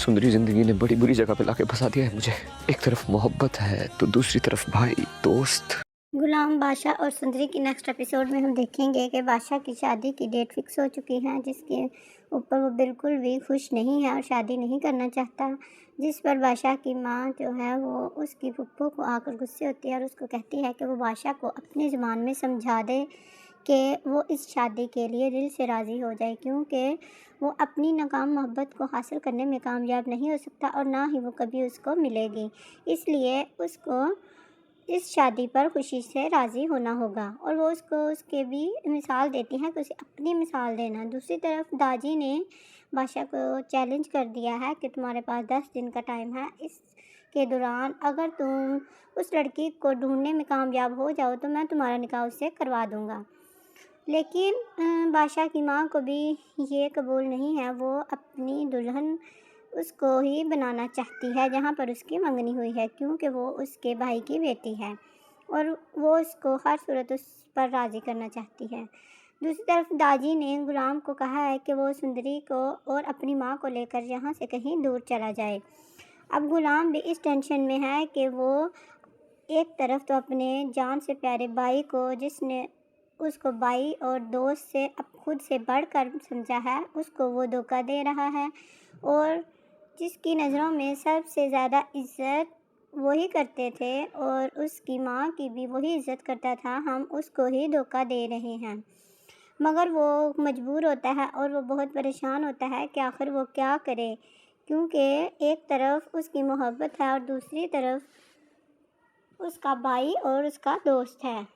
सुंदरी जिंदगी ने बड़ी बुरी जगह पे लाके फंसा दिया है मुझे। एक तरफ मोहब्बत है तो दूसरी तरफ भाई, दोस्त। गुलाम बादशाह और सुंदरी की नेक्स्ट एपिसोड में हम देखेंगे कि बादशाह की शादी की डेट फिक्स हो चुकी है, जिसके ऊपर वो बिल्कुल भी खुश नहीं है और शादी नहीं करना चाहता। जिस पर बादशाह की माँ जो है वो उसकी फुप्पो को आकर गुस्से होती है और उसको कहती है कि वो बादशाह को अपनी ज़ुबान में समझा दे कि वो इस शादी के लिए दिल से राज़ी हो जाए, क्योंकि वो अपनी नाकाम मोहब्बत को हासिल करने में कामयाब नहीं हो सकता और ना ही वो कभी उसको मिलेगी। इसलिए उसको इस शादी पर खुशी से राज़ी होना होगा और वो उसको उसके भी मिसाल देती हैं कि उसे अपनी मिसाल देना। दूसरी तरफ दाजी ने बादशाह को चैलेंज कर दिया है कि तुम्हारे पास 10 दिन का टाइम है, इसके दौरान अगर तुम उस लड़की को ढूंढने में कामयाब हो जाओ तो मैं तुम्हारा निकाह उससे करवा दूंगा। लेकिन बादशाह की माँ को भी ये कबूल नहीं है। वो अपनी दुल्हन उसको ही बनाना चाहती है जहाँ पर उसकी मंगनी हुई है, क्योंकि वो उसके भाई की बेटी है और वो उसको हर सूरत उस पर राज़ी करना चाहती है। दूसरी तरफ दादी ने गुलाम को कहा है कि वो सुंदरी को और अपनी माँ को लेकर यहाँ से कहीं दूर चला जाए। अब गुलाम भी इस टेंशन में है कि वो एक तरफ तो अपने जान से प्यारे भाई को, जिसने उसको भाई और दोस्त से अब खुद से बढ़कर समझा है, उसको वो धोखा दे रहा है और जिसकी नज़रों में सबसे ज़्यादा इज़्ज़त वही करते थे और उसकी माँ की भी वही इज़्ज़त करता था, हम उसको ही धोखा दे रहे हैं। मगर वो मजबूर होता है और वो बहुत परेशान होता है कि आखिर वो क्या करे, क्योंकि एक तरफ उसकी मोहब्बत है और दूसरी तरफ उसका भाई और उसका दोस्त है।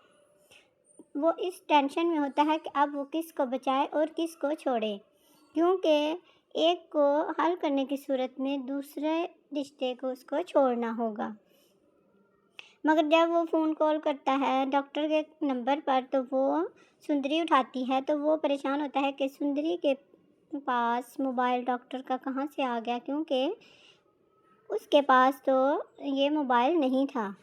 वो इस टेंशन में होता है कि अब वो किस को बचाए और किस को छोड़े, क्योंकि एक को हल करने की सूरत में दूसरे रिश्ते को उसको छोड़ना होगा। मगर जब वो फ़ोन कॉल करता है डॉक्टर के नंबर पर तो वो सुंदरी उठाती है, तो वो परेशान होता है कि सुंदरी के पास मोबाइल डॉक्टर का कहाँ से आ गया, क्योंकि उसके पास तो ये मोबाइल नहीं था।